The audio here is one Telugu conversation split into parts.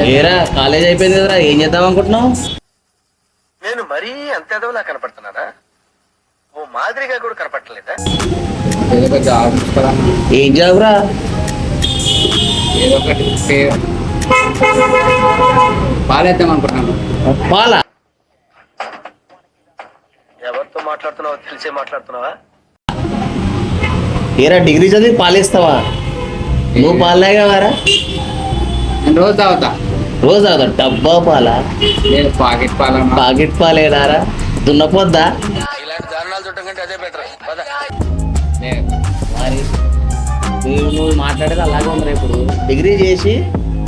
ఏరా కాలేజ్ అయిపోయింది కదరా, ఏం చేద్దాం అనుకుంటున్నావు? నేను మరీ అంత ఎదవలా కనపడుతున్నానా? ఓ మాదిరిగా కూడా కనపడలేదా? ఏం జాబ్ రా? ఏదో ఒకటి పాలేద్దాం అనుకుంటున్నాను. పాలా? ఎవరితో మాట్లాడుతున్నావో తెలిసే మాట్లాడుతున్నావా? ఏరా డిగ్రీ చదివి పాలేస్తావా? నువ్వు పాలేగా వారా? నేను రోజు తాగుతా. రోజు తాగుతా? డబ్బా పాలా? లేదు పాకెట్ పాల. పాకెట్ పాలేడారా? దున్నపోద్దా? ఇలాంటి దారుణాలు చూడటం కంటే అదే బెటర్. మరి నువ్వు మాట్లాడేది అలాగే ఉంది. ఇప్పుడు డిగ్రీ చేసి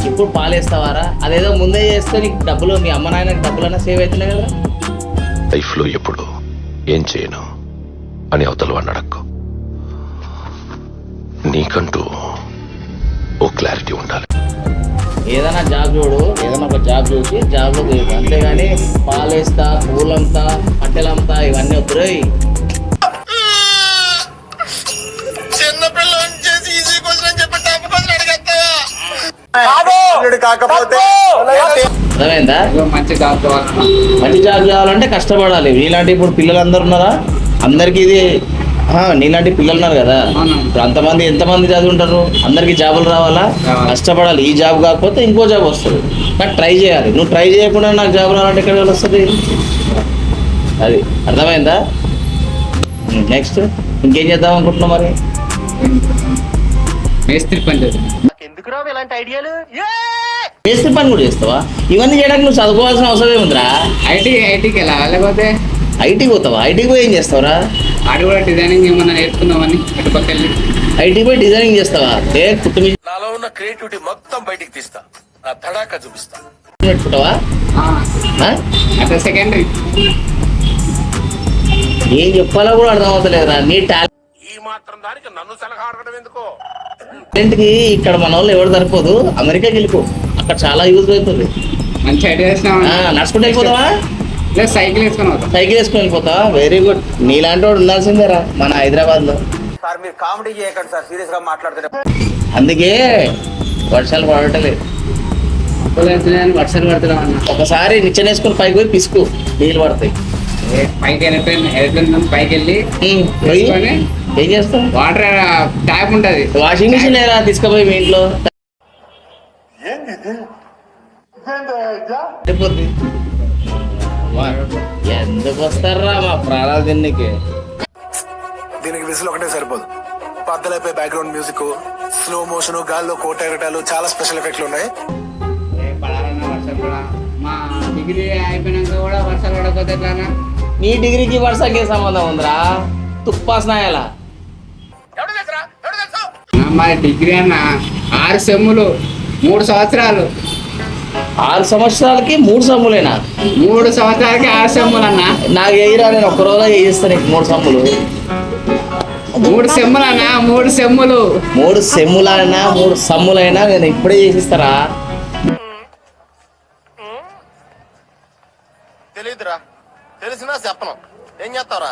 ఇప్పుడు పాలేస్తావారా? అదేదో ముందే చేస్తే నీకు డబ్బులు, మీ అమ్మ నాయనకి డబ్బులన్నా సేవ్ అవుతున్నాయి కదా. లైఫ్లో ఎప్పుడు ఏం చేయను అని అవతల వాడిని అడక్కు. నీకంటూ ఓ క్లారిటీ ఉండాలి. ఏదైనా జాబ్ చూడు, ఏదైనా ఒక జాబ్ చూసి జాబ్లో దిగు, అంతేగాని పాలేస్తా, పూలంతా, పట్టెలంతా ఇవన్నీ వద్దురాయి. అర్థమైందా? మంచి జాబ్ కావాలన్నా, మంచి జాబ్ కావాలంటే కష్టపడాలి. నీలాంటి ఇప్పుడు పిల్లలందరూ ఉన్నారా? అందరికి ఇది నీలాంటి పిల్లలు ఉన్నారు కదా, ఇప్పుడు అంతమంది ఎంతమంది చదువుంటారు? అందరికి జాబులు రావాలా? కష్టపడాలి. ఈ జాబ్ కాకపోతే ఇంకో జాబ్ వస్తుంది, కానీ ట్రై చేయాలి. నువ్వు ట్రై చేయకుండా నాకు జాబ్ రావాలంటే ఎక్కడ వస్తుంది? అది అర్థమైందా? నెక్స్ట్ ఇంకేం చేద్దాం అనుకుంటున్నావు మరి? మేస్త్రి పని చేద్దాం. ఎందుకు రావు ఇలాంటి ఐడియాలు? మేస్త్రి పని కూడా చేస్తావా? ఇవన్నీ చేయడానికి నువ్వు చదువుకోవాల్సిన అవసరం ఏముందిరా? ఐటీకి వెళ్ళా, లేకపోతే ఐటీకి పోతావా? ఐటీకి పోయి ఏం చేస్తావురా? ఆడు కూడా డిజైనింగ్ ఏమన్నా నేర్చుకుందామని అటుపక్క వెళ్ళి ఐటీకి పోయి డిజైనింగ్ చేస్తావా? నాలో ఉన్న క్రియేటివిటీ మొత్తం బయటికి తీస్తా, నా తడాక చూపిస్తా. పెట్టుకుంటావా? అట్లా సెకండరీ ఏం చెప్పాలో కూడా అర్థం అవుతలేదురా. నీ టాలెంట్ ఈ మాత్రం దానికి నన్ను సలహా అడగడం ఎందుకో? కి ఇక్కడ మన వాళ్ళు ఎవరు సరిపోదు, అమెరికాకి వెళ్ళిపో, అక్కడ చాలా యూజ్ అవుతుంది. మంచి ఐడియా నడుచుకుంటూ వెళ్ళిపోతావా? లేదు సైకిల్ వేసుకొని పోతా. సైకిల్ వేసుకొని వెళ్ళిపోతావా? Very good. నీలాంటి వాడు ఉండాల్సిందేరా మన హైదరాబాద్ లో. సార్ మీరు కామెడీ చేయకండి సార్, సీరియస్ గా మాట్లాడుతున్నారు. అందుకే వర్షాలు పడటలేదు. వర్షాలు పడుతున్నాం అన్న. ఒకసారి నిచ్చెనేసుకొని పైకి పోయి పిసుకు, నీళ్ళు పడతాయి. పైకి వెళ్ళిపోయిన పైకి వెళ్ళి ఏం చేస్తాం? వాటర్ ట్యాప్ ఉంటది, వాషింగ్ మిషన్ లేదా తీసుకుపోయి మీ ఇంట్లో ఎందుకు వస్తారా మా ప్రాణాలు తిన్నికి? దీనికి విసులు ఒకటే సరిపోదు. పద్దలైపోయి బ్యాక్గ్రౌండ్ మ్యూజిక్, స్లో మోషన్, గాల్లో కోటెగటాలు, చాలా స్పెషల్ ఎఫెక్ట్లు ఉన్నాయి. మా డిగ్రీ అయిపోయినాక కూడా వర్షాలు పడకపోతే ఎట్లానా? నీ డిగ్రీకి వర్షానికి సంబంధం ఉందిరా? తుప్పాసనాయాలా? మా డిగ్రీ అన్న 6 సెమ్ములు 3 సంవత్సరాలు. 6 సంవత్సరాలకి 3 సమ్ములేనా? 3 సంవత్సరాలకి 6 సెమ్ములు అన్న. నాకు వేయరా, నేను ఒక్క రోజు వేయిస్తాను నీకు 3 సమ్ములు. 3 సెమ్ములు అన్న, 3 సెమ్ములు. 3 సెమ్ములైనా 3 సమ్ములైనా నేను ఇప్పుడే చేసిస్తారా? తెలీదురా, తెలిసినా చెప్పను. ఏం చేస్తావురా?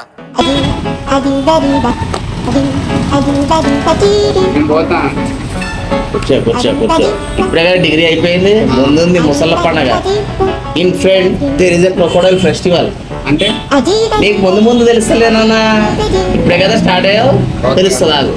నేను పోతా. కూర్చో. ఇప్పుడే కదా డిగ్రీ అయిపోయింది, ముందుంది ముసళ్ళ పండగ. In front there is a crocodile festival. అంటే నీకు ముందు తెలుస్తలేనన్నా, ఇప్పుడే కదా స్టార్ట్ అయ్యావు, తెలుస్తుంది.